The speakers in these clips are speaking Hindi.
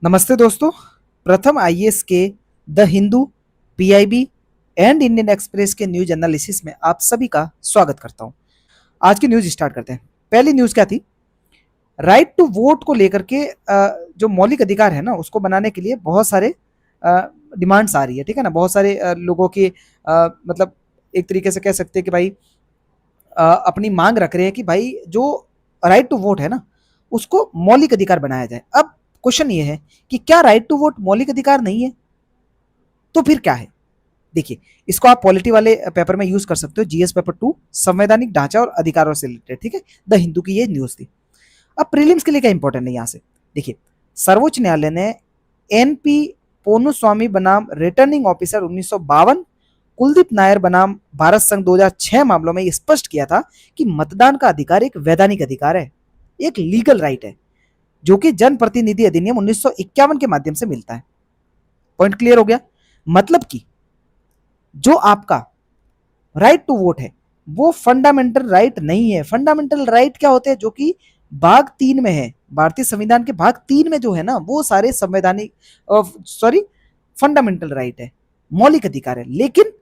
नमस्ते दोस्तों। प्रथम आईएएस के the Hindu, PIB and Indian express के न्यूज एनालिसिस में आप सभी का स्वागत करता हूं। आज की न्यूज स्टार्ट करते हैं। पहली न्यूज क्या थी? राइट टू वोट को लेकर के जो मौलिक अधिकार है ना, उसको बनाने के लिए बहुत सारे डिमांड्स आ रही है। ठीक है ना, बहुत सारे लोगों की मतलब एक तरीके से कह सकते हैं कि भाई अपनी मांग रख रहे हैं कि भाई जो राइट टू वोट है ना, उसको मौलिक अधिकार बनाया जाए। अब क्वेश्चन ये है कि क्या राइट टू वोट मौलिक अधिकार नहीं है? तो फिर क्या है? देखिए, इसको आप पॉलिटी वाले पेपर में यूज कर सकते हो, जीएस पेपर 2, संवैधानिक ढांचा और अधिकारों से रिलेटेड। ठीक है, द हिंदू की ये न्यूज थी। अब प्रीलिम्स के लिए क्या इंपॉर्टेंट है यहां से? देखिए, सर्वोच्च न्यायालय ने एनपी पोन्नुस्वामी बनाम रिटर्निंग ऑफिसर 1952, कुलदीप नायर बनाम भारत संघ 2006 मामलों में यह स्पष्ट किया था कि मतदान का अधिकार एक वैधानिक अधिकार है, एक लीगल राइट है, जो कि जनप्रतिनिधि अधिनियम 1951 के माध्यम से मिलता है। पॉइंट क्लियर हो गया? मतलब कि जो आपका राइट टू वोट है वो फंडामेंटल राइट नहीं है। फंडामेंटल राइट क्या होते हैं? जो कि भाग 3 में है, भारतीय संविधान के भाग 3 में जो है ना, वो सारे संवैधानिक सॉरी फंडामेंटल राइट है, मौलिक अधिकार है। लेकिन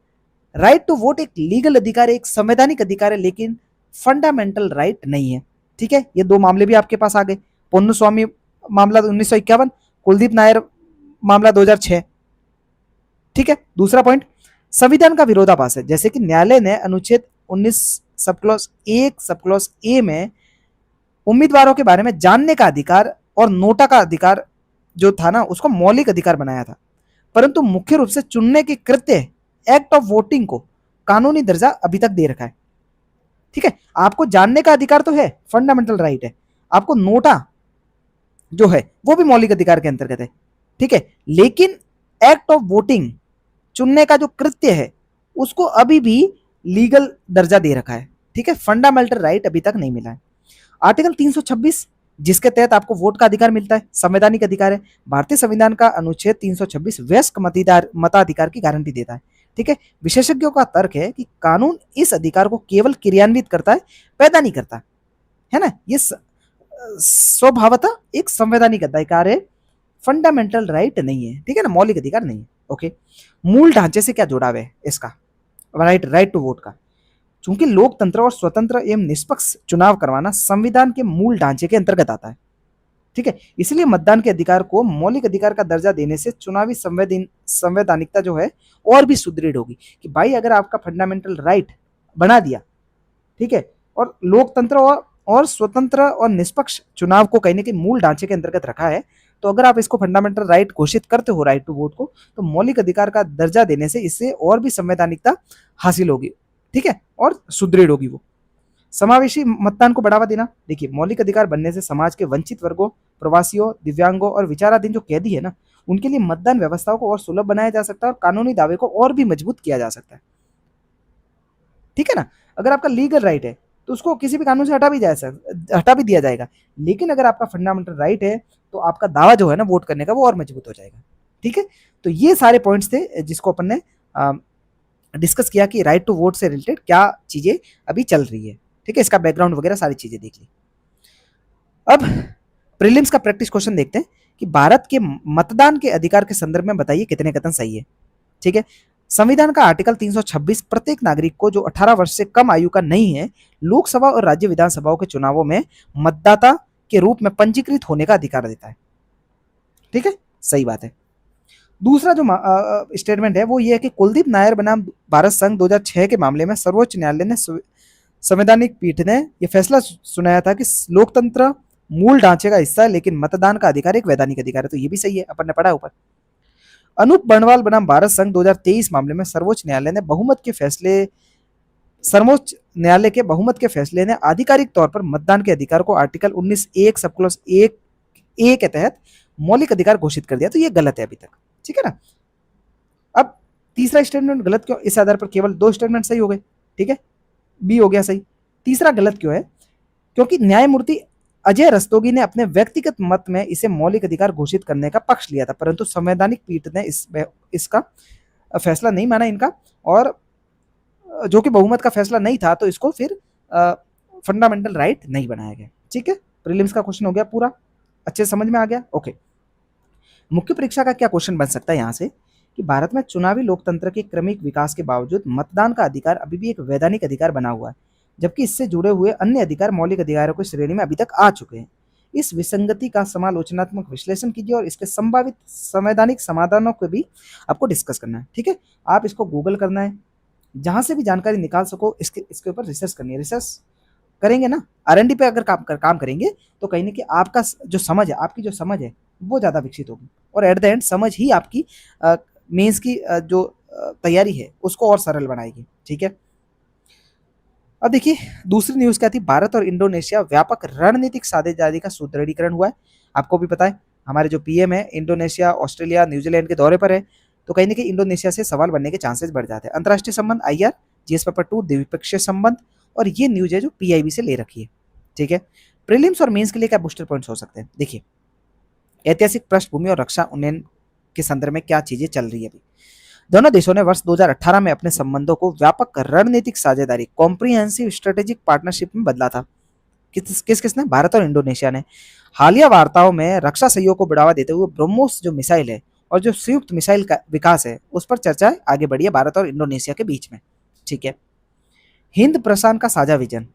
राइट टू वोट एक लीगल अधिकार है, एक संवैधानिक अधिकार है, लेकिन फंडामेंटल राइट नहीं है। ठीक है, ये दो मामले भी आपके पास आ गए। पोन्नुस्वामी मामला 1951, कुलदीप नायर मामला 2006। ठीक है, दूसरा पॉइंट, संविधान का विरोधाभास है। जैसे कि न्यायालय ने अनुच्छेद 19 sub clause 1 sub clause A में उम्मीदवारों के बारे में जानने का अधिकार और नोटा का अधिकार जो था ना, उसको मौलिक अधिकार बनाया था, परंतु मुख्य रूप से चुनने के कृत्य, एक्ट ऑफ वोटिंग को कानूनी दर्जा अभी तक दे रखा है। ठीक है, आपको जानने का अधिकार तो है, फंडामेंटल राइट है, आपको नोटा जो है वो भी मौलिक अधिकार के अंतर्गत है। ठीक है, लेकिन एक्ट ऑफ वोटिंग, चुनने का जो कृत्य है, उसको अभी भी लीगल दर्जा दे रखा है। ठीक है, फंडामेंटल राइट अभी तक नहीं मिला है। आर्टिकल 326, जिसके तहत आपको वोट का अधिकार मिलता है, संवैधानिक अधिकार है। भारतीय संविधान का अनुच्छेद 326 वयस्क मताधिकार की गारंटी देता है। ठीक है, विशेषज्ञों का तर्क है कि कानून इस अधिकार को केवल क्रियान्वित करता है, पैदा नहीं करता है ना। ये स्वभावतः एक संवैधानिक अधिकार है, फंडामेंटल राइट नहीं है। ठीक है ना, मौलिक अधिकार नहीं है। ओके, मूल ढांचे से क्या जुड़ाव है इसका, राइट टू वोट का? चूंकि लोकतंत्र और स्वतंत्र एवं निष्पक्ष चुनाव करवाना संविधान के मूल ढांचे के अंतर्गत आता है। ठीक है, इसलिए मतदान के अधिकार को मौलिक अधिकार का दर्जा देने से चुनावी संवैधानिकता जो है और भी सुदृढ़ होगी। कि भाई अगर आपका फंडामेंटल राइट बना दिया, ठीक है, और लोकतंत्र और स्वतंत्र और निष्पक्ष चुनाव को कहने के मूल ढांचे के अंतर्गत रखा है, तो अगर आप इसको फंडामेंटल राइट घोषित करते हो, राइट टू वोट को, तो मौलिक अधिकार का दर्जा देने से इससे और भी संवैधानिकता हासिल होगी। ठीक है, और सुदृढ़ होगी वो। समावेशी मतदान को बढ़ावा देना। देखिए, मौलिक अधिकार बनने से समाज के वंचित वर्गों, प्रवासियों, दिव्यांगों और विचाराधीन जो कैदी है ना, उनके लिए मतदान व्यवस्थाओं को और सुलभ बनाया जा सकता है और कानूनी दावे को और भी मजबूत किया जा सकता है। ठीक है ना, अगर आपका लीगल राइट है तो उसको किसी भी कानून से हटा भी दिया जाएगा। लेकिन अगर आपका फंडामेंटल राइट है तो आपका दावा जो है ना वोट करने का, वो और मजबूत हो जाएगा। ठीक है, तो ये सारे पॉइंट्स थे जिसको अपन ने डिस्कस किया कि राइट टू वोट से रिलेटेड क्या चीजें अभी चल रही है। ठीक है, इसका बैकग्राउंड वगैरह सारी चीजें देख ली। अब प्रीलिम्स का प्रैक्टिस क्वेश्चन देखते हैं कि भारत के मतदान के अधिकार के संदर्भ में बताइए कितने कथन सही है। ठीक है, संविधान का आर्टिकल 326 प्रत्येक नागरिक को जो 18 वर्ष से कम आयु का नहीं है, लोकसभा और राज्य विधानसभाओं के चुनावों में मतदाता के रूप में पंजीकृत होने का अधिकार देता है। ठीक है, सही बात है। दूसरा जो स्टेटमेंट है वो ये है कि कुलदीप नायर बनाम भारत संघ 2006 के मामले में सर्वोच्च न्यायालय ने संवैधानिक पीठ ने यह फैसला सुनाया था कि लोकतंत्र मूल ढांचे का हिस्सा है, लेकिन मतदान का अधिकार एक वैधानिक अधिकार है। तो ये भी सही है, अपन ने पढ़ा ऊपर। अनूप बर्णवाल बनाम भारत संघ 2023 मामले में सर्वोच्च न्यायालय के बहुमत के फैसले ने आधिकारिक तौर पर मतदान के अधिकार को आर्टिकल 19(1) सब क्लॉज 1 ए के तहत मौलिक अधिकार घोषित कर दिया। तो ये गलत है अभी तक। ठीक है ना। अब तीसरा स्टेटमेंट गलत क्यों? इस आधार पर केवल 2 स्टेटमेंट सही हो गए। ठीक है, बी हो गया सही। तीसरा गलत क्यों है? क्योंकि न्यायमूर्ति अजय रस्तोगी ने अपने व्यक्तिगत मत में इसे मौलिक अधिकार घोषित करने का पक्ष लिया था, परंतु संवैधानिक पीठ ने इसका फैसला नहीं माना इनका, और जो कि बहुमत का फैसला नहीं था, तो इसको फिर फंडामेंटल राइट नहीं बनाया गया। ठीक है, प्रीलिम्स का क्वेश्चन हो गया पूरा, अच्छे समझ में आ गया। ओके, मुख्य परीक्षा का क्या क्वेश्चन बन सकता है यहाँ से कि भारत में चुनावी लोकतंत्र के क्रमिक विकास के बावजूद मतदान का अधिकार अभी भी एक वैधानिक अधिकार बना हुआ है, जबकि इससे जुड़े हुए अन्य अधिकार मौलिक अधिकारों की श्रेणी में अभी तक आ चुके हैं। इस विसंगति का समालोचनात्मक विश्लेषण कीजिए और इसके संभावित संवैधानिक समाधानों को भी आपको डिस्कस करना है। ठीक है, आप इसको गूगल करना है, जहां से भी जानकारी निकाल सको इसके ऊपर रिसर्च करनी है। रिसर्च करेंगे ना, R&D पे अगर काम करेंगे तो कहीं ना कहीं आपका जो समझ है, आपकी जो समझ है वो ज़्यादा विकसित होगी, और एट द एंड समझ ही आपकी मेंस की जो तैयारी है उसको और सरल बनाएगी। ठीक है, अब देखिए दूसरी न्यूज़ क्या थी, भारत और इंडोनेशिया व्यापक रणनीतिक साझेदारी का सुदृढ़ीकरण हुआ है। आपको भी पता है हमारे जो पीएम है इंडोनेशिया, ऑस्ट्रेलिया, न्यूजीलैंड के दौरे पर है, तो कहीं ना कहीं इंडोनेशिया से सवाल बनने के चांसेस बढ़ जाते हैं। अंतर्राष्ट्रीय संबंध IR, GS पेपर 2 द्विपक्षीय संबंध, और ये न्यूज है जो PIB से ले रखी है। ठीक है, प्रीलिम्स और मेंस के लिए क्या बूस्टर पॉइंट्स हो सकते हैं, देखिए ऐतिहासिक पृष्ठभूमि और रक्षा उन्नयन के संदर्भ में क्या चीजें चल रही है अभी। दोनों देशों ने वर्ष 2018 में अपने संबंधों को व्यापक रणनीतिक साझेदारी कॉम्प्रिहेंसिव स्ट्रेटेजिक पार्टनरशिप में बदला था। किसने, भारत और इंडोनेशिया ने। हालिया वार्ताओं में रक्षा सहयोग को बढ़ावा देते हुए ब्रह्मोस जो मिसाइल है और जो संयुक्त मिसाइल का विकास है उस पर चर्चा आगे बढ़ी है भारत और इंडोनेशिया के बीच में। ठीक है, हिंद प्रशांत का साझा विजन,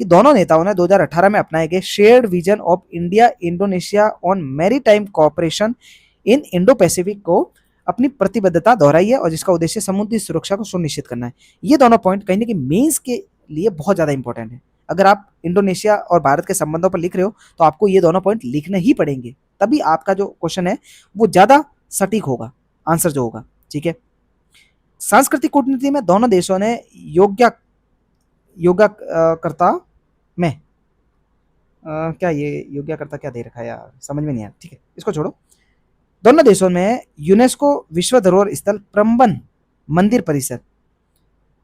कि दोनों नेताओं ने 2018 में अपनाए गए shared vision of India Indonesia on maritime cooperation in Indo Pacific को अपनी प्रतिबद्धता दोहराई है, और जिसका उद्देश्य समुद्री सुरक्षा को सुनिश्चित करना है। ये दोनों पॉइंट कहीं ना कहीं मेंस के लिए बहुत ज़्यादा इंपॉर्टेंट है। अगर आप इंडोनेशिया और भारत के संबंधों पर लिख रहे हो तो आपको ये दोनों पॉइंट लिखने ही पड़ेंगे, तभी आपका जो क्वेश्चन है वो ज़्यादा सटीक होगा, आंसर जो होगा। ठीक है, सांस्कृतिक कूटनीति में दोनों देशों ने योग्यकर्ता में क्या ये योग्यकर्ता क्या दे रखा है यार, समझ में नहीं आया। ठीक है, इसको छोड़ो। दोनों देशों में यूनेस्को विश्व धरोहर स्थल प्रबंधन मंदिर परिषद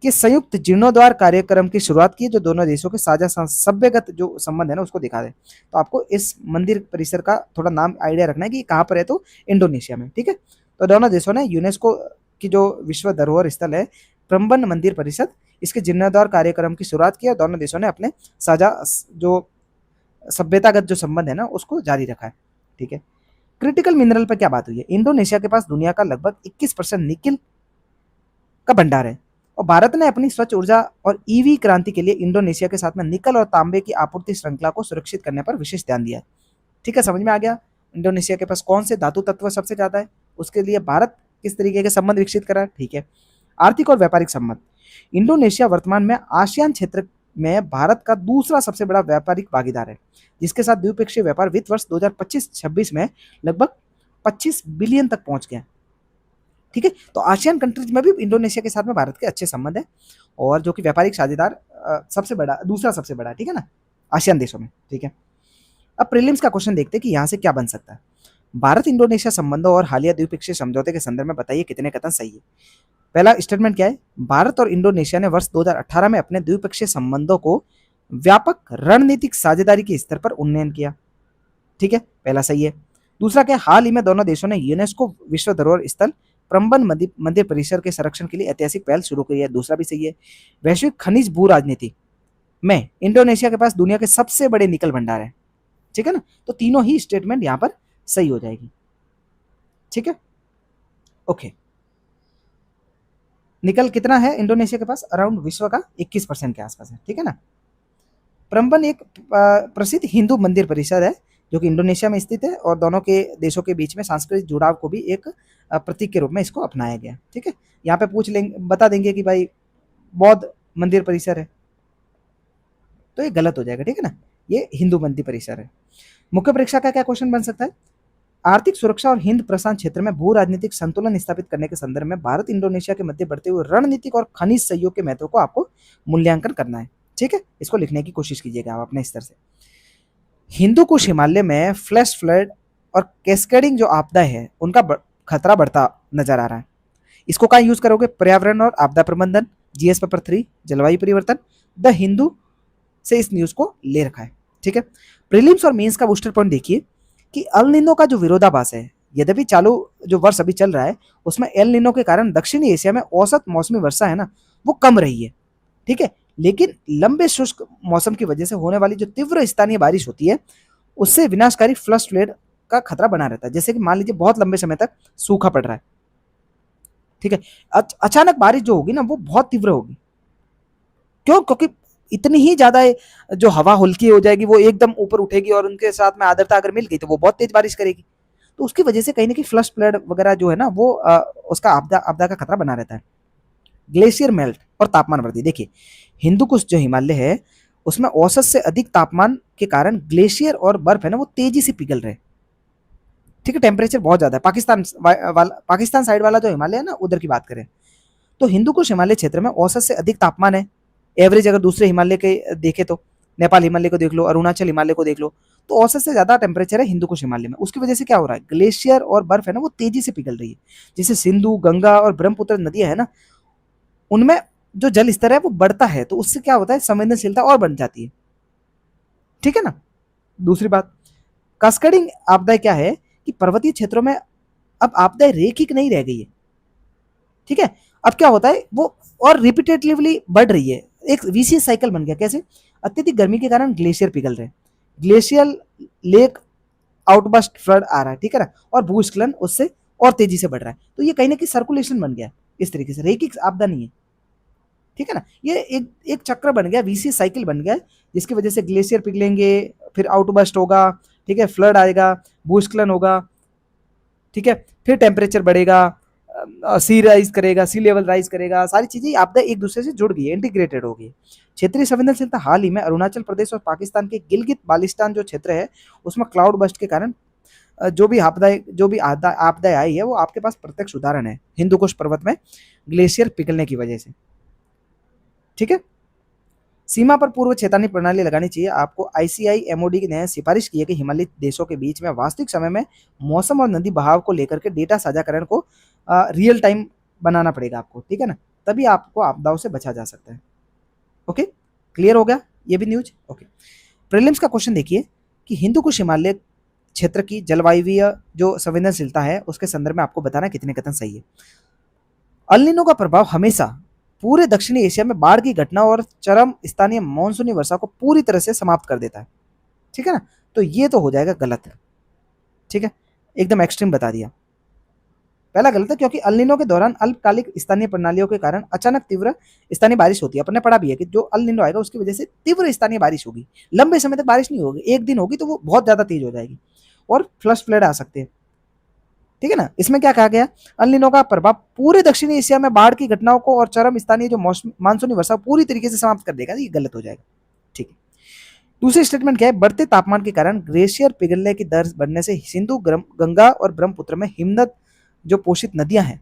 के संयुक्त जीर्णोद्धार कार्यक्रम की शुरुआत की, जो दोनों देशों के साझा सभ्यगत जो संबंध है ना उसको दिखा दे। तो आपको इस मंदिर परिसर का थोड़ा नाम आइडिया रखना है कि कहाँ पर है, तो इंडोनेशिया में। ठीक है, तो दोनों देशों ने यूनेस्को की जो विश्व धरोहर स्थल है प्रबंधन मंदिर परिषद, इसके जीर्णोद्धार कार्यक्रम की शुरुआत की, और दोनों देशों ने अपने साझा जो सभ्यतागत जो संबंध है ना उसको जारी रखा है। ठीक है, क्रिटिकल मिनरल पर क्या बात हुई है, इंडोनेशिया के पास दुनिया का लगभग 21% निकिल का भंडार है, और भारत ने अपनी स्वच्छ ऊर्जा और EV क्रांति के लिए इंडोनेशिया के साथ में निकल और तांबे की आपूर्ति श्रृंखला को सुरक्षित करने पर विशेष ध्यान दिया है। ठीक है, समझ में आ गया इंडोनेशिया के पास कौन से धातु तत्व सबसे ज्यादा है, उसके लिए भारत किस तरीके के संबंध विकसित करा है। ठीक है, आर्थिक और व्यापारिक संबंध, इंडोनेशिया वर्तमान में आसियान क्षेत्र में भारत का दूसरा सबसे बड़ा व्यापारिक भागीदार है, जिसके साथ द्विपक्षीय व्यापार वित्त वर्ष 2025-26 में लगभग 25 बिलियन तक पहुंच गया। ठीक है, तो आसियान कंट्रीज में भी इंडोनेशिया के साथ में भारत के अच्छे संबंध है, और जो कि व्यापारिक साझेदार सबसे बड़ा, दूसरा सबसे बड़ा है। ठीक है ना, आसियान देशों में। ठीक है, अब प्रीलिम्स का क्वेश्चन देखते हैं कि यहाँ से क्या बन सकता है। भारत इंडोनेशिया संबंधों और हालिया द्विपक्षीय समझौते के संदर्भ में बताइए कितने कथन सही है। पहला स्टेटमेंट क्या है, भारत और इंडोनेशिया ने वर्ष 2018 में अपने द्विपक्षीय संबंधों को व्यापक रणनीतिक साझेदारी के स्तर पर उन्नयन किया। ठीक है, पहला सही है। दूसरा क्या, हाल ही में दोनों देशों ने यूनेस्को विश्व धरोहर स्थल प्रबंधन मंदिर परिसर के संरक्षण के लिए ऐतिहासिक पहल शुरू की है, दूसरा भी सही है। वैश्विक खनिज भू राजनीति में इंडोनेशिया के पास दुनिया के सबसे बड़े निकल भंडार है। ठीक है ना, तो तीनों ही स्टेटमेंट यहां पर सही हो जाएगी। ठीक है, ओके। निकल कितना है इंडोनेशिया के पास, अराउंड विश्व का 21% के आसपास है। ठीक है ना, प्रबंधन एक प्रसिद्ध हिंदू मंदिर परिषद है जो कि इंडोनेशिया में स्थित है, और दोनों के देशों के बीच में सांस्कृतिक जुड़ाव को भी एक प्रतीक के रूप में इसको अपनाया गया। ठीक है, यहाँ पे पूछ लेंगे, बता देंगे कि भाई बौद्ध मंदिर परिसर है, तो ये गलत हो जाएगा। ठीक है ना, ये हिंदू मंदिर परिसर है। मुख्य परीक्षा का क्या क्वेश्चन बन सकता है, आर्थिक सुरक्षा और हिंद प्रशांत क्षेत्र में भू राजनीतिक संतुलन स्थापित करने के संदर्भ में भारत इंडोनेशिया के मध्य बढ़ते हुए रणनीतिक और खनिज सहयोग के महत्व को आपको मूल्यांकन करना है। ठीक है, इसको लिखने की कोशिश कीजिएगा आप अपने स्तर से। हिंदू कुश हिमालय में फ्लैश फ्लड और कैस्केडिंग जो आपदा है उनका खतरा बढ़ता नजर आ रहा है। इसको कहाँ यूज करोगे, पर्यावरण और आपदा प्रबंधन, GS पेपर 3 जलवायु परिवर्तन, द हिंदू से इस न्यूज को ले रखा है। ठीक है, प्रीलिम्स और मेंस का बूस्टर पॉइंट देखिए कि एल नीनो का जो विरोधाभास है, यद्यपि चालू जो वर्ष अभी चल रहा है उसमें एल नीनो के कारण दक्षिणी एशिया में औसत मौसमी वर्षा है ना वो कम रही है। ठीक है, लेकिन लंबे शुष्क मौसम की वजह से होने वाली जो तीव्र स्थानीय बारिश होती है उससे विनाशकारी फ्लड फ्लड का खतरा बना रहता है। जैसे कि मान लीजिए बहुत लंबे समय तक सूखा पड़ रहा है, ठीक है, अचानक बारिश जो होगी ना वो बहुत तीव्र होगी। क्यों? क्योंकि इतनी ही ज्यादा जो हवा हल्की हो जाएगी वो एकदम ऊपर उठेगी और उनके साथ में आर्द्रता अगर मिल गई तो वो बहुत तेज बारिश करेगी। तो उसकी वजह से कहीं ना कहीं फ्लश फ्लड वगैरह जो है ना वो उसका आपदा आपदा का खतरा बना रहता है। ग्लेशियर मेल्ट और तापमान वृद्धि, देखिए हिंदू कुश जो हिमालय है उसमें औसत से अधिक तापमान के कारण ग्लेशियर और बर्फ है ना वो तेजी से पिघल रहे हैं। ठीक है, टेम्परेचर बहुत ज्यादा है। पाकिस्तान साइड वाला जो हिमालय है ना उधर की बात करें तो हिंदू कुश हिमालय क्षेत्र में औसत से अधिक तापमान है। एवरेज अगर दूसरे हिमालय के देखे तो नेपाल हिमालय को देख लो, अरुणाचल हिमालय को देख लो, तो औसत से ज्यादा टेम्परेचर है हिंदू कुश हिमालय में। उसकी वजह से क्या हो रहा है, ग्लेशियर और बर्फ है ना वो तेजी से पिघल रही है। जैसे सिंधु, गंगा और ब्रह्मपुत्र नदियां है ना उनमें जो जल स्तर है वो बढ़ता है, तो उससे क्या होता है, संवेदनशीलता और बढ़ जाती है। ठीक है ना। दूसरी बात, कास्केडिंग आपदाएं क्या है कि पर्वतीय क्षेत्रों में अब आपदाएं रेखिक नहीं रह गई है। ठीक है, अब क्या होता है वो और रिपीटेटिवली बढ़ रही है, एक विशेष साइकिल बन गया। कैसे? अत्यधिक गर्मी के कारण ग्लेशियर पिघल रहे हैं, ग्लेशियल लेक आउटबस्ट फ्लड आ रहा है, ठीक है ना, और भूस्खलन उससे और तेजी से बढ़ रहा है। तो ये कहीं ना कहीं सर्कुलेशन बन गया इस तरीके से, रेखिक आपदा नहीं है। ठीक है ना, ये एक एक चक्र बन गया, वीसी साइकिल बन गया, जिसकी वजह से ग्लेशियर पिघलेंगे, फिर आउटबस्ट होगा, ठीक है, फ्लड आएगा, भूस्खलन होगा, ठीक है, फिर टेम्परेचर बढ़ेगा, सी राइज करेगा, सी लेवल राइज करेगा, सारी चीजें आपदा एक दूसरे से जुड़ गई है, इंटीग्रेटेड हो गई। क्षेत्रीय संवेदनशीलता, हाल ही में अरुणाचल प्रदेश और पाकिस्तान के गिलगित बाल्टिस्तान जो क्षेत्र है उसमें क्लाउड बस्ट के कारण जो भी आपदाएं आई है वो आपके पास प्रत्यक्ष उदाहरण है हिंदू कुश पर्वत में ग्लेशियर पिघलने की वजह से। ठीक है, सीमा पर पूर्व चेतावनी प्रणाली लगानी चाहिए। आपको आईसीआई एमओडी ने सिफारिश की है कि हिमालयी देशों के बीच में वास्तविक समय में मौसम और नदी बहाव को लेकर के डेटा साझाकरण को रियल टाइम बनाना पड़ेगा आपको। ठीक है ना, तभी आपको आपदाओं से बचा जा सकता है। ओके, क्लियर हो गया ये भी न्यूज। ओके, प्रीलिम्स का क्वेश्चन देखिए कि हिंदू कुश हिमालय क्षेत्र की जलवायुवीय जो संवेदनशीलता है उसके संदर्भ में आपको बताना कितने कथन सही है। अल नीनो का प्रभाव हमेशा पूरे दक्षिणी एशिया में बाढ़ की घटना और चरम स्थानीय मानसूनी वर्षा को पूरी तरह से समाप्त कर देता है। ठीक है ना, तो ये तो हो जाएगा गलत। ठीक है, एकदम एक्सट्रीम बता दिया। पहला गलत है क्योंकि अल नीनो के दौरान अल्पकालिक स्थानीय प्रणालियों के कारण अचानक तीव्र स्थानीय बारिश होती है। अपन ने पढ़ा भी है कि जो अल नीनो आएगा उसकी वजह से तीव्र स्थानीय बारिश होगी, लंबे समय तक बारिश नहीं होगी, एक दिन होगी तो वो बहुत ज्यादा तेज हो जाएगी और फ्लश फ्लड आ सकते हैं। ठीक है ना, इसमें क्या कहा गया, अल नीनो का प्रभाव पूरे दक्षिणी एशिया में बाढ़ की घटनाओं को और चरम स्थानीय जो मानसूनी वर्षा पूरी तरीके से समाप्त कर देगा, ये गलत हो जाएगा। ठीक है, दूसरी स्टेटमेंट क्या है, बढ़ते तापमान के कारण ग्लेशियर पिघलने की दर बढ़ने से सिंधु, गंगा और ब्रह्मपुत्र में हिमनद जो पोषित नदियां हैं,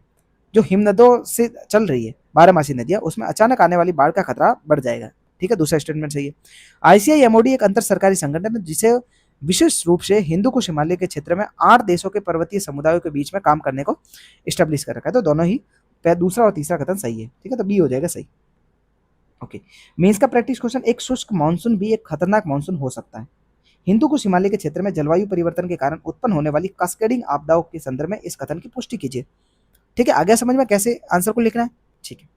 जो हिमनदों से चल रही है बारहमासी नदियां, उसमें अचानक आने वाली बाढ़ का खतरा बढ़ जाएगा। ठीक है, दूसरा स्टेटमेंट सही है। आईसीआई एमओडी एक अंतर सरकारी संगठन है जिसे विशेष रूप से हिंदू कुश हिमालय के क्षेत्र में 8 देशों के पर्वतीय समुदायों के बीच में काम करने को स्टेब्लिश कर रखा है। तो दोनों ही दूसरा और तीसरा कथन सही है। ठीक है, तो बी हो जाएगा सही। ओके, मेंस का प्रैक्टिस क्वेश्चन, एक शुष्क मानसून भी एक खतरनाक मानसून हो सकता है। हिंदू कुश हिमालय के क्षेत्र में जलवायु परिवर्तन के कारण उत्पन्न होने वाली कास्केडिंग आपदाओं के संदर्भ में इस कथन की पुष्टि कीजिए। ठीक है, आगे समझ में कैसे आंसर को लिखना है। ठीक है,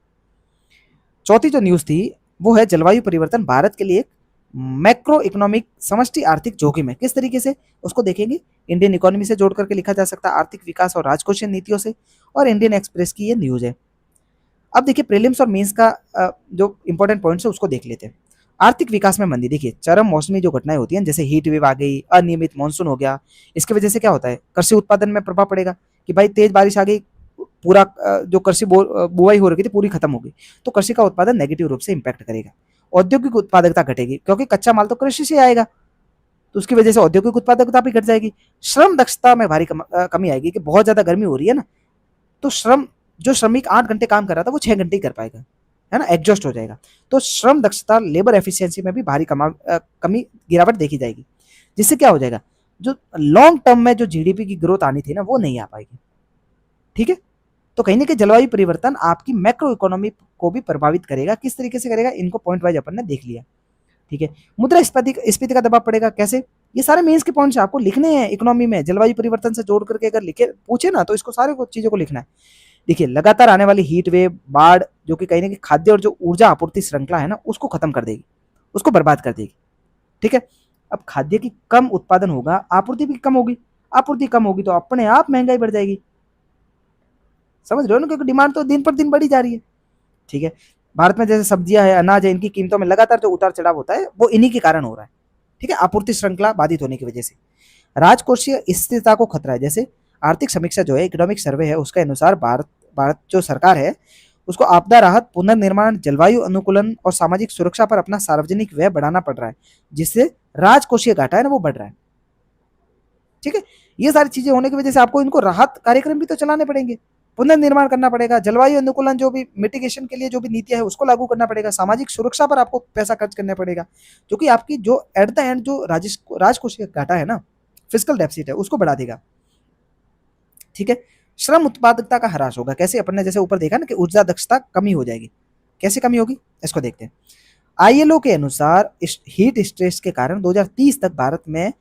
चौथी जो न्यूज थी वो है जलवायु परिवर्तन भारत के लिए एक मैक्रो इकोनॉमिक समष्टि आर्थिक जोखिम है। किस तरीके से उसको देखेंगे, इंडियन इकोनॉमी से जोड़ करके लिखा जा सकता है, आर्थिक विकास और राजकोषीय नीतियों से, और इंडियन एक्सप्रेस की ये न्यूज है। अब देखिए प्रीलिम्स और मेंस का जो इंपॉर्टेंट पॉइंट्स है उसको देख लेते हैं। आर्थिक विकास में मंदी, देखिए चरम मौसमी जो घटनाएं होती हैं जैसे हीट वेव आ गई, अनियमित मानसून हो गया, इसकी वजह से क्या होता है, कृषि उत्पादन में प्रभाव पड़ेगा कि भाई तेज बारिश आ गई, पूरा जो कृषि बुआई हो रही थी पूरी खत्म हो गई, तो कृषि का उत्पादन नेगेटिव रूप से इंपैक्ट करेगा। औद्योगिक उत्पादकता घटेगी क्योंकि कच्चा माल तो कृषि से आएगा, तो उसकी वजह से औद्योगिक उत्पादकता भी घट जाएगी। श्रम दक्षता में भारी कमी आएगी कि बहुत ज्यादा गर्मी हो रही है ना, तो जो श्रमिक 8 घंटे काम कर रहा था वो 6 घंटे ही कर पाएगा, है ना, एग्जॉस्ट हो जाएगा। तो श्रम दक्षता, लेबर एफिशिएंसी में भी भारी कमी गिरावट देखी जाएगी, जिससे क्या हो जाएगा, जो लॉन्ग टर्म में जो जीडीपी की ग्रोथ आनी थी ना वो नहीं आ पाएगी। ठीक है, तो कहीं ना कहीं जलवायु परिवर्तन आपकी मैक्रो इकोनॉमी को भी प्रभावित करेगा। किस तरीके से करेगा, इनको पॉइंट वाइज अपन ने देख लिया। ठीक है, मुद्रास्फीति का दबाव पड़ेगा कैसे, ये सारे मेंस के पॉइंट्स आपको लिखने हैं। इकोनॉमी में जलवायु परिवर्तन से जोड़ करके अगर लिखे पूछे ना तो इसको सारे चीजों को लिखना है। देखिए लगातार आने वाली हीट वेव, बाढ़, जो कि कहीं ना कहीं खाद्य और जो ऊर्जा आपूर्ति श्रृंखला है ना उसको खत्म कर देगी, उसको बर्बाद कर देगी। ठीक है, अब खाद्य की कम उत्पादन होगा, आपूर्ति भी कम होगी। आपूर्ति कम होगी तो अपने आप महंगाई बढ़ जाएगी। समझ रहे हो ना, क्योंकि डिमांड तो दिन पर दिन बढ़ी जा रही है। ठीक है, भारत में जैसे सब्जियां है, अनाज है, इनकी कीमतों में लगातार जो उतार चढ़ाव होता है वो इन्हीं के कारण हो रहा है। ठीक है, आपूर्ति श्रृंखला बाधित होने की वजह से राजकोषीय स्थिरता को खतरा है। जैसे आर्थिक समीक्षा जो है, इकोनॉमिक सर्वे है, उसके अनुसार भारत भारत जो सरकार है उसको आपदा राहत, पुनर्निर्माण, जलवायु अनुकूलन और सामाजिक सुरक्षा पर अपना सार्वजनिक व्यय बढ़ाना पड़ रहा है, जिससे राजकोषीय घाटा है ना वो बढ़ रहा है। ठीक है, ये सारी चीजें होने की वजह से आपको इनको राहत कार्यक्रम भी तो चलाने पड़ेंगे, पुनर्निर्माण करना पड़ेगा, जलवायु अनुकूलन जो भी मिटिगेशन के लिए जो भी नीतियां है उसको लागू करना पड़ेगा, सामाजिक सुरक्षा पर आपको पैसा खर्च करना पड़ेगा, क्योंकि आपकी जो एट द एंड जो राजकोषीय घाटा है ना, फिजिकल डेफिसिट है, उसको बढ़ा देगा। ठीक है, श्रम उत्पादकता का ह्रास होगा। कैसे? अपन ने जैसे ऊपर देखा ना कि ऊर्जा दक्षता कमी हो जाएगी। कैसे कमी होगी, इसको देखते हैं। आईएलओ के अनुसार हीट स्ट्रेस के कारण 2030 तक भारत में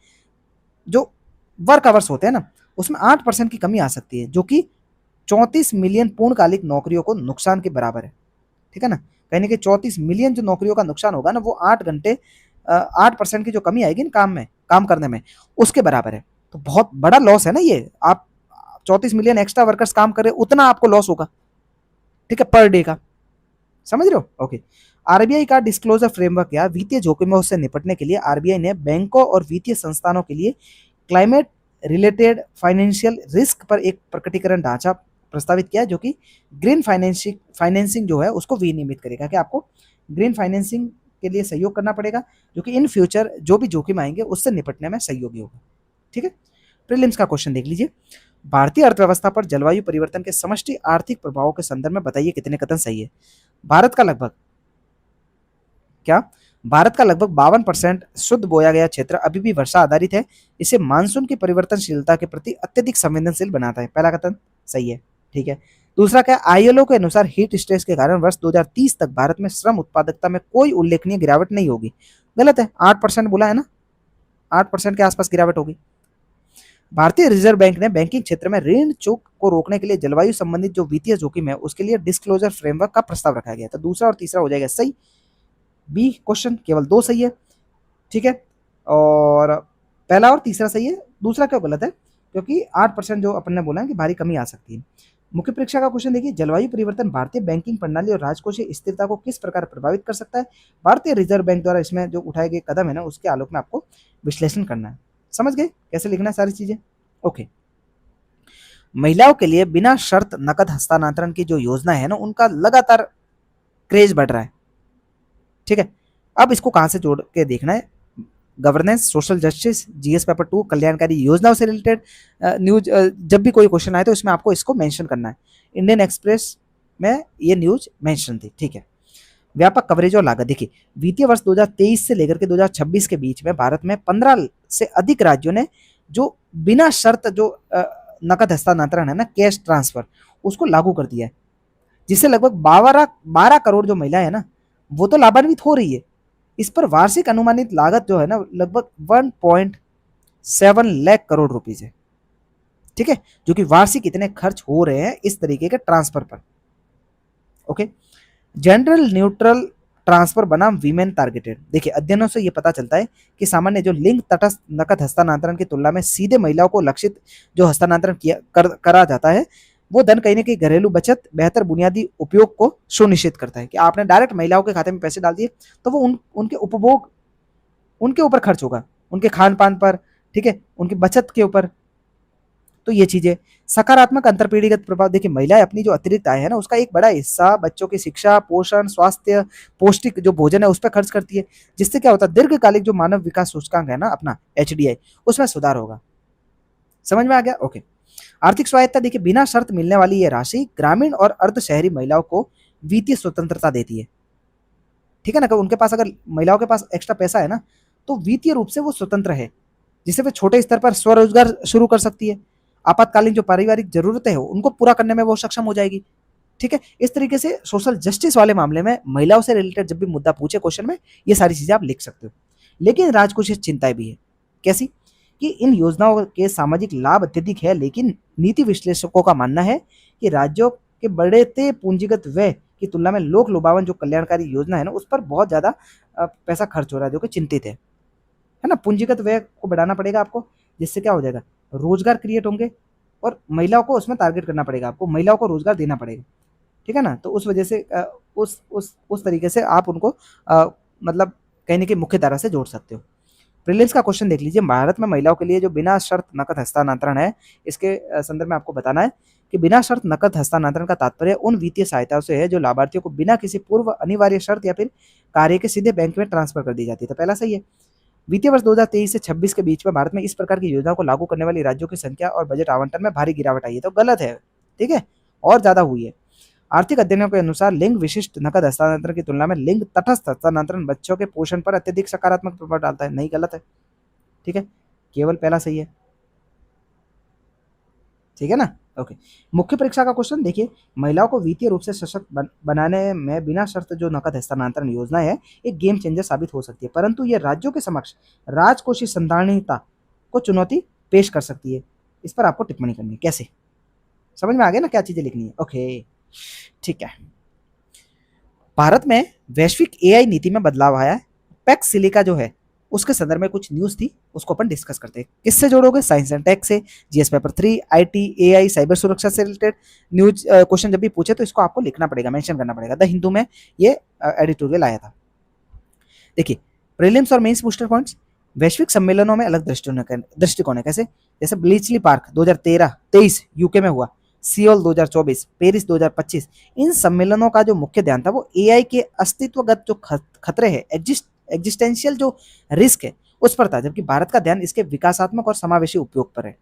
जो वर्क आवर्स होते हैं ना उसमें 8% की कमी आ सकती है, जो कि 34 मिलियन पूर्णकालिक नौकरियों को नुकसान के बराबर है। ठीक है ना, कहीं ना कहीं 34 मिलियन जो नौकरियों का नुकसान होगा ना वो 8 घंटे 8% की जो कमी आएगी ना काम करने में, उसके बराबर है। तो बहुत बड़ा लॉस है ना ये। आप 34 मिलियन एक्स्ट्रा वर्कर्स काम कर रहे हैं, उतना आपको लॉस होगा। ठीक है, पर डे का। समझ रहे हो? ओके। आरबीआई का डिस्क्लोजर फ्रेमवर्क या वित्तीय जोखिमों से निपटने के लिए आरबीआई ने बैंकों और वित्तीय संस्थानों के लिए क्लाइमेट रिलेटेड फाइनेंशियल रिस्क पर एक प्रकटीकरण ढांचा प्रस्तावित किया, जो कि ग्रीन फाइनेंसिंग जो है उसको विनियमित करेगा कि आपको ग्रीन फाइनेंसिंग के लिए सहयोग करना पड़ेगा, जो कि इन फ्यूचर जो भी जोखिम आएंगे उससे निपटने में सहयोगी होगा। ठीक है, प्रीलिम्स का क्वेश्चन देख लीजिए। भारतीय अर्थव्यवस्था पर जलवायु परिवर्तन के समष्टि आर्थिक प्रभावों के संदर्भ में बताइए कितने कथन सही है। भारत का लगभग क्या भारत का लगभग 52% शुद्ध बोया गया क्षेत्र अभी भी वर्षा आधारित है। इसे मानसून की परिवर्तनशीलता के प्रति अत्यधिक संवेदनशील बनाता है। पहला कथन सही है। ठीक है, दूसरा क्या? आईएलओ के अनुसार हीट स्ट्रेस के कारण वर्ष 2030 तक भारत में श्रम उत्पादकता में कोई उल्लेखनीय गिरावट नहीं होगी। गलत है, 8% बोला है ना, 8% के आसपास गिरावट होगी। भारतीय रिजर्व बैंक ने बैंकिंग क्षेत्र में ऋण चूक को रोकने के लिए जलवायु संबंधित जो वित्तीय जोखिम है उसके लिए डिस्क्लोजर फ्रेमवर्क का प्रस्ताव रखा गया। तो दूसरा और तीसरा हो जाएगा सही। बी क्वेश्चन केवल 2 सही है। ठीक है, और पहला और तीसरा सही है, दूसरा क्यों गलत है? क्योंकि 8% जो अपन ने बोला है कि भारी कमी आ सकती है। मुख्य परीक्षा का क्वेश्चन देखिए, जलवायु परिवर्तन भारतीय बैंकिंग प्रणाली और राजकोषीय स्थिरता को किस प्रकार प्रभावित कर सकता है? भारतीय रिजर्व बैंक द्वारा इसमें जो उठाए गए कदम है ना उसके आलोक में आपको विश्लेषण करना है। समझ गए कैसे लिखना है सारी चीजें? ओके। महिलाओं के लिए बिना शर्त नकद हस्तांतरण की जो योजना है ना उनका लगातार क्रेज बढ़ रहा है। ठीक है, अब इसको कहां से जोड़ के देखना है? Governance, social justice, GS paper 2, कल्याणकारी योजनाओं से रिलेटेड न्यूज जब भी कोई क्वेश्चन आए तो इसमें आपको इसको मेंशन करना है। इंडियन एक्सप्रेस में ये न्यूज मेंशन थी। ठीक है, व्यापक कवरेज और लागत देखिए, वित्तीय वर्ष 2023 से लेकर के 2026 के बीच में भारत में 15 से अधिक राज्यों ने जो बिना शर्त जो नकद हस्तांतरण है ना, कैश ट्रांसफर, उसको लागू कर दिया है, जिससे लगभग 12 करोड़ जो महिलाएं है ना वो तो लाभान्वित हो रही है। इस पर वार्षिक अनुमानित लागत जो है ना लगभग 1.7 लाख करोड़ रुपीज है। ठीक है, जो कि वार्षिक इतने खर्च हो रहे हैं इस तरीके के ट्रांसफर पर। ओके, जनरल न्यूट्रल ट्रांसफर बनाम वीमेन टारगेटेड। देखिए, अध्ययनों से यह पता चलता है कि सामान्य जो लिंग तटस्थ नकद हस्तांतरण की तुलना में सीधे महिलाओं को लक्षित जो हस्तांतरण करा जाता है वो धन कहीं ना कहीं घरेलू बचत, बेहतर बुनियादी उपयोग को सुनिश्चित करता है कि आपने डायरेक्ट महिलाओं के खाते में पैसे डाल दिए तो वो उनके उपभोग उनके ऊपर खर्च होगा, उनके खान पान पर, ठीक है, उनकी बचत के ऊपर। तो ये चीजें सकारात्मक अंतरपीढ़ीगत प्रभाव देखिए, महिलाएं अपनी जो अतिरिक्त आय है ना उसका एक बड़ा हिस्सा बच्चों की शिक्षा, पोषण, स्वास्थ्य, पौष्टिक जो भोजन है उस पर खर्च करती है, जिससे क्या होता है दीर्घकालिक जो मानव विकास सूचकांक है ना अपना HDI उसमें सुधार होगा। समझ में आ गया? ओके। आर्थिक स्वायत्ता देखिए, बिना शर्त मिलने वाली ये राशि ग्रामीण और अर्ध शहरी महिलाओं को वित्तीय स्वतंत्रता देती है। ठीक है ना, उनके पास अगर महिलाओं के पास एक्स्ट्रा पैसा है ना तो वित्तीय रूप से वो स्वतंत्र है, जिससे वे छोटे स्तर पर स्वरोजगार शुरू कर सकती है। आपातकालीन जो पारिवारिक जरूरतें हैं उनको पूरा करने में वो सक्षम हो जाएगी। ठीक है, इस तरीके से सोशल जस्टिस वाले मामले में महिलाओं से रिलेटेड जब भी मुद्दा पूछे क्वेश्चन में ये सारी चीजें आप लिख सकते हो। लेकिन राजकोषीय चिंताएं भी है। कैसी? कि इन योजनाओं के सामाजिक लाभ अत्यधिक है, लेकिन नीति विश्लेषकों का मानना है कि राज्यों के बढ़ते पूंजीगत व्यय की तुलना में लोक लुभावन जो कल्याणकारी योजना है ना उस पर बहुत ज्यादा पैसा खर्च हो रहा है, जो कि चिंतित है ना। पूंजीगत व्यय को बढ़ाना पड़ेगा आपको, जिससे क्या हो जाएगा, रोजगार क्रिएट होंगे और महिलाओं को उसमें टारगेट करना पड़ेगा, आपको महिलाओं को रोजगार देना पड़ेगा, ठीक है ना। तो उस वजह से उस तरीके से आप उनको मतलब कहने की मुख्य धारा से जोड़ सकते हो। प्रीलिम्स का क्वेश्चन देख लीजिए, भारत में महिलाओं के लिए जो बिना शर्त नकद हस्तांतरण है, इसके संदर्भ में आपको बताना है कि बिना शर्त नकद हस्तांतरण का तात्पर्य उन वित्तीय सहायताओं से है जो लाभार्थियों को बिना किसी पूर्व अनिवार्य शर्त या फिर कार्य के सीधे बैंक में ट्रांसफर कर दी जाती है। तो पहला सही है। वित्तीय वर्ष 2023 से 26 के बीच में भारत में इस प्रकार की योजनाओं को लागू करने वाली राज्यों की संख्या और बजट आवंटन में भारी गिरावट आई है, तो गलत है, ठीक है, और ज्यादा हुई है। आर्थिक अध्ययनों के अनुसार लिंग विशिष्ट नकद हस्तांतरण की तुलना में लिंग तटस्थ हस्तांतरण बच्चों के पोषण पर अत्यधिक सकारात्मक प्रभाव डालता है, नहीं, गलत है, ठीक है, केवल पहला सही है, ठीक है ना। ओके, मुख्य परीक्षा का क्वेश्चन देखिए, महिलाओं को वित्तीय रूप से सशक्त बनाने में बिना शर्त जो नकद हस्तांतरण योजना है एक गेम चेंजर साबित हो सकती है, परंतु यह राज्यों के समक्ष राजकोषीय संधारणीयता को चुनौती पेश कर सकती है। इस पर आपको टिप्पणी करनी है, कैसे, समझ में आ गया ना क्या चीजें लिखनी है। ओके, ठीक है। भारत में वैश्विक एआई नीति में बदलाव आया है, पैक्स सिलिका जो है उसके संदर्भ में कुछ न्यूज थी, उसको अपन डिस्कस करते हैं। किससे जोड़ोगे, साइंस एंड टेक से, GS paper 3, IT, AI, cyber सुरक्षा से रिलेटेड न्यूज क्वेश्चन जब भी पूछे तो इसको आपको लिखना पड़ेगा, मेंशन करना पड़ेगा। द हिंदू में ये एडिटोरियल आया था। देखिए, प्रीलिम्स और मेंस बूस्टर पॉइंट्स, वैश्विक सम्मेलनों में अलग दृष्टिकोण है, कैसे, जैसे ब्लीचली पार्क 2023 यूके में हुआ, सियोल 2024, पेरिस 2025, इन सम्मेलनों का जो मुख्य ध्यान था वो एआई के अस्तित्वगत जो खतरे हैं, एग्जिस्टेंशियल जो रिस्क है उस पर था, जबकि भारत का ध्यान इसके विकासात्मक और समावेशी उपयोग पर है,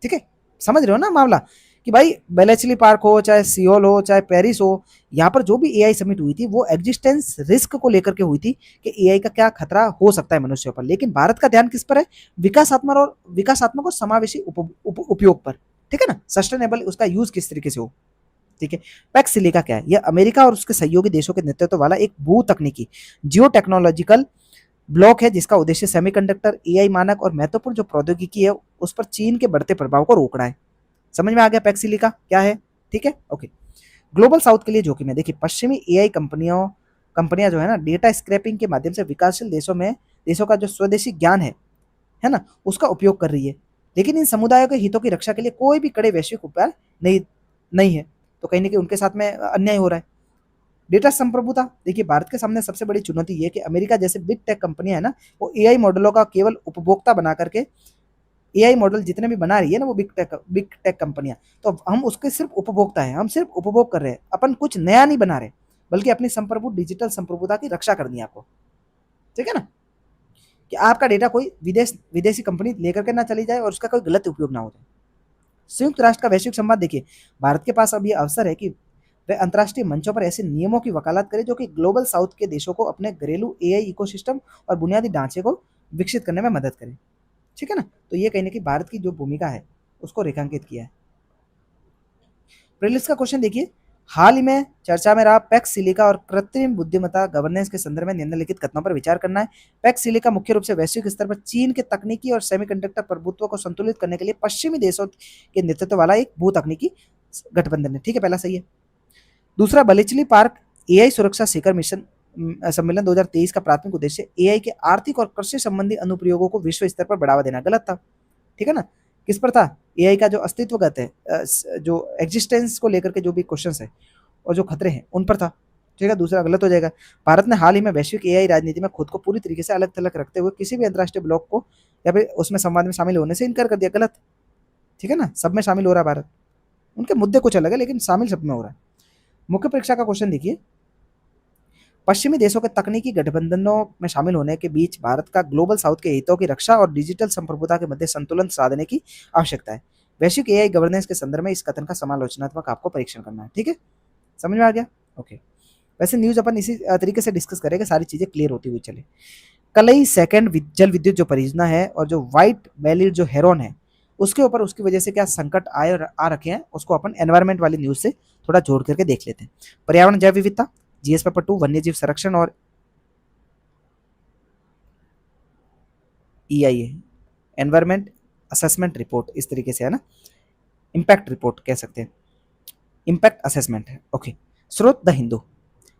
ठीक है, समझ रहे हो ना मामला, कि भाई बेलेचली पार्क हो, चाहे सियोल हो, चाहे पेरिस हो, यहाँ पर जो भी एआई समिट हुई थी वो एग्जिस्टेंस रिस्क को लेकर के हुई थी कि एआई का क्या खतरा हो सकता है मनुष्यों पर, लेकिन भारत का ध्यान किस पर है, विकासात्मक और समावेशी उपयोग पर, ठीक है ना, सस्टेनेबल उसका यूज किस तरीके से हो, ठीक है। पैक्स सिलिका क्या है, यह अमेरिका और उसके सहयोगी देशों के नेतृत्व वाला एक भू तकनीकी जियो टेक्नोलॉजिकल ब्लॉक है जिसका उद्देश्य सेमीकंडक्टर, एआई मानक और महत्वपूर्ण जो प्रौद्योगिकी है उस पर चीन के बढ़ते प्रभाव को रोकना है। समझ में आ गया पैक्स सिलिका क्या है, ठीक है, ओके। ग्लोबल साउथ के लिए जोखिम है, देखिए पश्चिमी एआई कंपनियां जो है ना डेटा स्क्रैपिंग के माध्यम से विकासशील देशों का जो स्वदेशी ज्ञान है ना, उसका उपयोग कर रही है, लेकिन इन समुदायों के हितों की रक्षा के लिए कोई भी कड़े वैश्विक उपाय नहीं नहीं है, तो कहीं ना कहीं उनके साथ में अन्याय हो रहा है। डेटा संप्रभुता, देखिए भारत के सामने सबसे बड़ी चुनौती ये है कि अमेरिका जैसे बिग टेक कंपनियां है ना, वो एआई मॉडलों का केवल उपभोक्ता बना करके, एआई मॉडल जितने भी बना रही है ना वो बिग टेक कंपनियां, तो हम उसके सिर्फ उपभोक्ता हैं, हम सिर्फ उपभोग कर रहे हैं, अपन कुछ नया नहीं बना रहे, बल्कि अपनी संप्रभु डिजिटल संप्रभुता की रक्षा करनी है आपको, ठीक है ना, कि आपका डेटा कोई विदेशी कंपनी लेकर के ना चली जाए और उसका कोई गलत उपयोग ना हो जाए। संयुक्त राष्ट्र का वैश्विक संवाद, देखिए भारत के पास अब ये अवसर है कि वह अंतर्राष्ट्रीय मंचों पर ऐसे नियमों की वकालत करे जो कि ग्लोबल साउथ के देशों को अपने घरेलू एआई इकोसिस्टम और बुनियादी ढांचे को विकसित करने में मदद करे, ठीक है ना। तो ये कहने की भारत की जो भूमिका है उसको रेखांकित किया है। प्रीलिम्स का क्वेश्चन देखिए, हाल ही में चर्चा में रहा पैक्स सिलिका और कृत्रिम बुद्धिमत्ता गवर्नेंस के संदर्भ में निम्नलिखित कथनों पर विचार करना है। पैक्स सिलिका मुख्य रूप से वैश्विक स्तर पर चीन के तकनीकी और सेमीकंडक्टर प्रभुत्व को संतुलित करने के लिए पश्चिमी देशों के नेतृत्व वाला एक भू तकनीकी गठबंधन है, ठीक है, पहला सही है। दूसरा, बलिचली पार्क एआई सुरक्षा शिखर मिशन सम्मेलन 2023 का प्राथमिक उद्देश्य एआई के आर्थिक और कृषि संबंधी अनुप्रयोगों को विश्व स्तर पर बढ़ावा देना, गलत था, ठीक है ना। किस पर था, एआई का जो अस्तित्वगत है, जो एग्जिस्टेंस को लेकर के जो भी क्वेश्चंस है और जो खतरे हैं उन पर था, ठीक है, दूसरा गलत हो जाएगा। भारत ने हाल ही में वैश्विक एआई राजनीति में खुद को पूरी तरीके से अलग थलग रखते हुए किसी भी अंतर्राष्ट्रीय ब्लॉक को या फिर उसमें संवाद में शामिल होने से इनकार कर दिया, गलत, ठीक है ना, सब में शामिल हो रहा है भारत, उनके मुद्दे कुछ अलग है लेकिन शामिल सब में हो रहा है। मुख्य परीक्षा का क्वेश्चन देखिए, पश्चिमी देशों के तकनीकी गठबंधनों में शामिल होने के बीच भारत का ग्लोबल साउथ के हितों की रक्षा और डिजिटल संप्रभुता के मध्य संतुलन साधने की आवश्यकता है। वैश्विक एआई गवर्नेंस के संदर्भ में इस कथन का समालोचनात्मक आपको परीक्षण करना है, ठीक है, समझ में आ गया, ओके। वैसे न्यूज अपन इसी तरीके से डिस्कस करेंगे, सारी चीजें क्लियर होती हुई चले। कलई सेकंड जल विद्युत जो परियोजना है और जो व्हाइट वैली जो हेरोन है उसके ऊपर उसकी वजह से क्या संकट आए और आ रखे हैं, उसको अपन एनवायरमेंट वाली न्यूज से थोड़ा जोड़ करके देख लेते हैं। पर्यावरण जैव विविधता, जीएस पेपर 2 वन्यजीव संरक्षण और ईआईए एनवायरमेंट असेसमेंट रिपोर्ट, इस तरीके से है ना, इंपैक्ट रिपोर्ट कह सकते हैं, इंपैक्ट असेसमेंट है, ओके। स्रोत द हिंदू।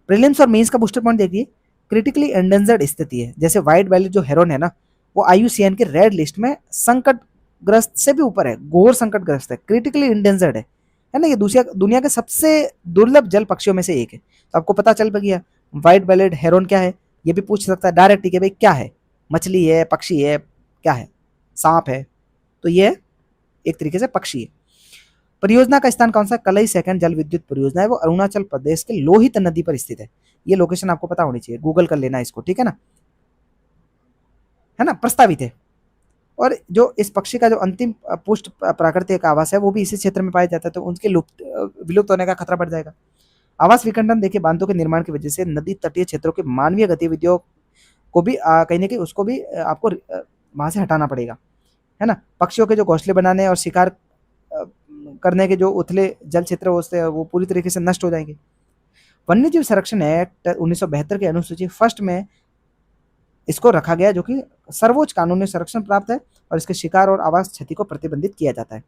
प्रीलिम्स और मेंस का बूस्टर पॉइंट देखिए, क्रिटिकली एंडेंजर्ड स्थिति है, जैसे व्हाइट वैली जो हेरोन है ना, वो IUCN के रेड लिस्ट में संकटग्रस्त से भी ऊपर है, घोर संकटग्रस्त है, क्रिटिकली इंडेंजर्ड है ना। ये दुनिया के सबसे दुर्लभ जल पक्षियों में से एक है। तो आपको पता चल गया व्हाइट बेलेड हेरोन क्या है, ये भी पूछ सकता है डायरेक्ट कि भाई क्या है, मछली है, पक्षी है, क्या है, सांप है, तो ये एक तरीके से पक्षी है। परियोजना का स्थान कौन सा? कलई सेकंड जल विद्युत परियोजना है, वो अरुणाचल प्रदेश के लोहित नदी पर स्थित है। ये लोकेशन आपको पता होनी चाहिए, गूगल कर लेना इसको, ठीक है ना, है ना, प्रस्तावित है। और जो इस पक्षी का जो अंतिम पुष्ट प्राकृतिक आवास है वो भी इसी क्षेत्र में पाया जाता है, तो उनके विलुप्त होने का खतरा बढ़ जाएगा। आवास विखंडन देखिए, बांधों के निर्माण की वजह से नदी तटीय क्षेत्रों की मानवीय गतिविधियों को भी कहीं ना कहीं उसको भी आपको वहां से हटाना पड़ेगा, है ना। पक्षियों के जो घोंसले बनाने और शिकार करने के जो उथले जल क्षेत्र होते हैं वो पूरी तरीके से नष्ट हो जाएंगे। वन्यजीव संरक्षण एक्ट 1972 की अनुसूची फर्स्ट में इसको रखा गया, जो कि सर्वोच्च कानूनी संरक्षण प्राप्त है और इसके शिकार और आवास क्षति को प्रतिबंधित किया जाता है,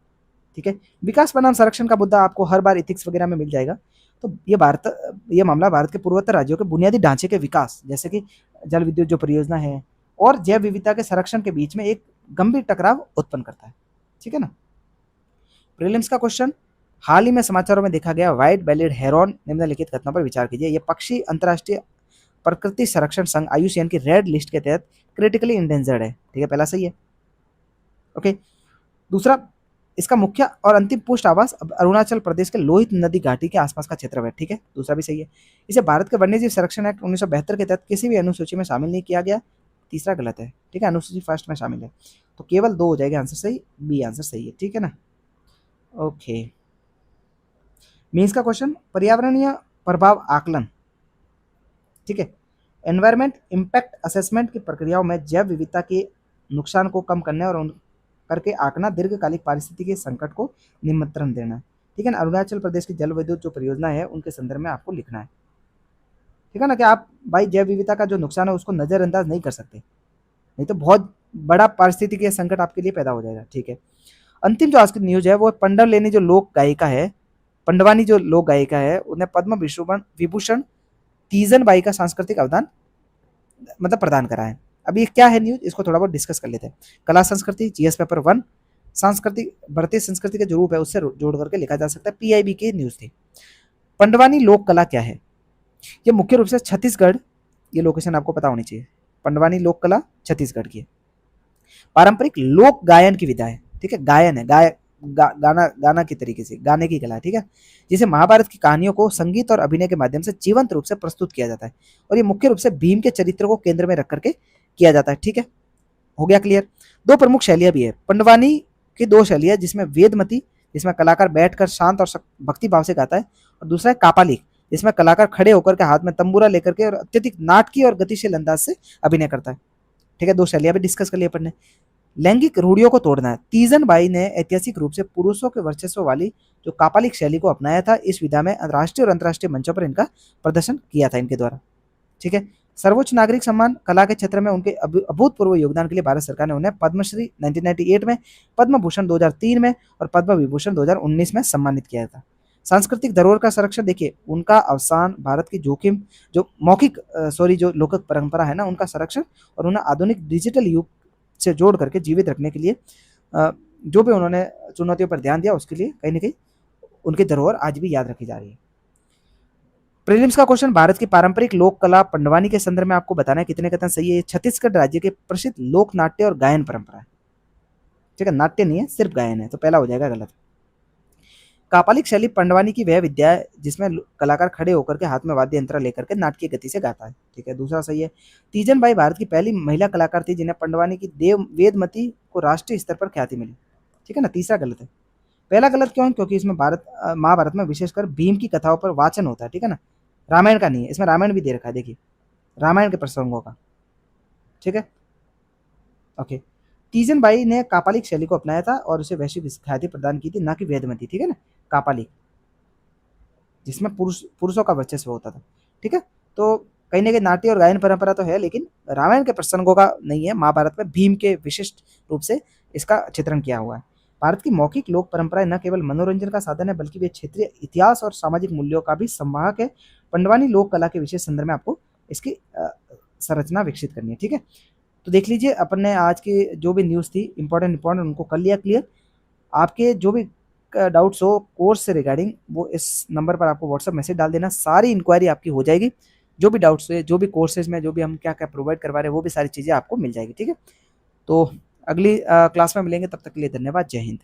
ठीक है। विकास बनाम संरक्षण का मुद्दा आपको हर बार इथिक्स वगैरह में मिल जाएगा। तो ये मामला भारत के पूर्वोत्तर राज्यों के बुनियादी ढांचे के विकास, जैसे कि जल विद्युत जो परियोजना है और जैव विविधता के संरक्षण के बीच में एक गंभीर टकराव उत्पन्न करता है, ठीक है ना। प्रीलिम्स का क्वेश्चन, हाल ही में समाचारों में देखा गया व्हाइट बेलेड हेरॉन निम्नलिखित घटना पर विचार कीजिए। ये पक्षी अंतर्राष्ट्रीय प्रकृति संरक्षण संघ IUCN की रेड लिस्ट के तहत क्रिटिकली इंडेंजर्ड है, ठीक है, पहला सही है। ओके, दूसरा, इसका मुख्य और अंतिम पुष्ट आवास अरुणाचल प्रदेश के लोहित नदी घाटी के आसपास का क्षेत्र है, ठीक है, दूसरा भी सही है। इसे भारत के वन्यजीव संरक्षण एक्ट 1972 के तहत किसी भी अनुसूची में शामिल नहीं किया गया, तीसरा गलत है, ठीक है, अनुसूची फर्स्ट में शामिल है, तो केवल 2 हो जाएगा आंसर सही, बी आंसर सही है, ठीक है ना। ओके, मीन्स का क्वेश्चन, पर्यावरणीय प्रभाव आकलन, ठीक है, एनवायरमेंट इम्पैक्ट असेसमेंट की प्रक्रियाओं में जैव विविधता के नुकसान को कम करने और उन करके आंकना दीर्घकालिक पारिस्थितिकी संकट को निमंत्रण देना, ठीक है ना। अरुणाचल प्रदेश की जल विद्युत जो परियोजना है उनके संदर्भ में आपको लिखना है, ठीक है ना, कि आप भाई जैव विविधता का जो नुकसान है उसको नजरअंदाज नहीं कर सकते, नहीं तो बहुत बड़ा पारिस्थितिकी संकट आपके लिए पैदा हो जाएगा, ठीक है। अंतिम जो आज की न्यूज है वो पंडव लेनी जो लोक गायिका है, पंडवानी जो लोक गायिका है, उन्हें पद्म विभूषण तीजन बाई का सांस्कृतिक अवदान मतलब प्रदान करा है। अब ये क्या है न्यूज, इसको थोड़ा बहुत डिस्कस कर लेते हैं। कला संस्कृति जीएस पेपर 1, सांस्कृतिक भारतीय संस्कृति के जो रूप है उससे जोड़ करके लिखा जा सकता है, PIB की न्यूज थी। पंडवानी लोक कला क्या है? ये मुख्य रूप से छत्तीसगढ़, ये लोकेशन आपको पता होनी चाहिए, पंडवानी लोक कला छत्तीसगढ़ की है। पारंपरिक लोक गायन की विधा है, ठीक है, गायन है, गाना की तरीके से गाने की कला है, ठीक है, जिसे महाभारत की कहानियों को संगीत और अभिनय के माध्यम से जीवंत रूप से प्रस्तुत किया जाता है और ये मुख्य रूप से भीम के चरित्र को केंद्र में रख करके किया जाता है, ठीक है, हो गया क्लियर। 2 प्रमुख शैलियां भी है पंडवानी की, 2 शैलियां, जिसमें वेदमती, जिसमें कलाकार बैठकर शांत और भक्ति भाव से गाता है, और दूसरा है कापालिक, जिसमें कलाकार खड़े होकर के हाथ में तंबूरा लेकर के और अत्यधिक नाटकीय और गतिशील अंदाज से अभिनय करता है, ठीक है। 2 शैलियां भी डिस्कस कर लिया अपन ने। लैंगिक रूढ़ियों को तोड़ना है, तीजन बाई ने ऐतिहासिक रूप से पुरुषों के वर्चस्व वाली जो कापालिक शैली को अपनाया था, इस विधा में राष्ट्रीय और अंतर्राष्ट्रीय मंचों पर इनका प्रदर्शन किया था इनके द्वारा, ठीक है। सर्वोच्च नागरिक सम्मान कला के क्षेत्र में उनके अभूतपूर्व योगदान के लिए भारत सरकार ने उन्हें पद्मश्री 1998 में, पद्म भूषण 2003 में और पद्म विभूषण 2019 में सम्मानित किया था। सांस्कृतिक धरोहर का संरक्षण देखिए, उनका अवसान भारत की जोखिम जो मौखिक जो लोकक परंपरा है ना उनका संरक्षण और उन्हें आधुनिक डिजिटल युग से जोड़ करके जीवित रखने के लिए जो भी उन्होंने चुनौतियों पर ध्यान दिया उसके लिए कहीं ना कहीं उनकी धरोहर आज भी याद रखी जा रही है। प्रीलिम्स का क्वेश्चन, भारत की पारंपरिक लोक कला पंडवानी के संदर्भ में आपको बताना है कितने कथन सही है। छत्तीसगढ़ राज्य के प्रसिद्ध लोक नाट्य और गायन परंपरा है, ठीक है, नाट्य नहीं है सिर्फ गायन है, तो पहला हो जाएगा गलत। कापालिक शैली पंडवानी की वह विद्या है जिसमें कलाकार खड़े होकर के हाथ में वाद्य यंत्र लेकर के नाटकीय गति से गाता है, ठीक है, दूसरा सही है। तीजन बाई भारत की पहली महिला कलाकार थी जिन्हें पंडवानी की वेदमती को राष्ट्रीय स्तर पर ख्याति मिली, ठीक है ना, तीसरा गलत है। पहला गलत क्यों है? क्योंकि इसमें महाभारत में विशेषकर भीम की कथाओं पर वाचन होता है, ठीक है ना, रामायण का नहीं है, इसमें रामायण भी दे रखा है, देखिए रामायण के प्रसंगों का, ठीक है। ओके, तीजन बाई ने कापालिक शैली को अपनाया था और उसे वैश्विक ख्याति प्रदान की थी, ना कि वेदमती, ठीक है ना, कापालिक जिसमें पुरुषों का वर्चस्व होता था, ठीक है। तो कहीं ना कहीं नाट्य और गायन परंपरा तो है लेकिन रामायण के प्रसंगों का नहीं है, महाभारत में भीम के विशिष्ट रूप से इसका चित्रण किया हुआ है। भारत की मौखिक लोक परंपराएं न केवल मनोरंजन का साधन है बल्कि वे क्षेत्रीय इतिहास और सामाजिक मूल्यों का भी संवाहक है। पंडवानी लोक कला के विशेष संदर्भ में आपको इसकी संरचना विकसित करनी है, ठीक है। तो देख लीजिए अपन ने आज की जो भी न्यूज़ थी इंपॉर्टेंट उनको कर लिया क्लियर। आपके जो भी डाउट्स हो कोर्स से रिगार्डिंग वो इस नंबर पर आपको व्हाट्सएप मैसेज डाल देना, सारी इंक्वायरी आपकी हो जाएगी। जो भी डाउट्स है, जो भी कोर्सेज में जो भी हम क्या क्या प्रोवाइड करवा रहे हैं वो भी सारी चीज़ें आपको मिल जाएगी। ठीक है, तो अगली क्लास में मिलेंगे, तब तक के लिए धन्यवाद। जय हिंद।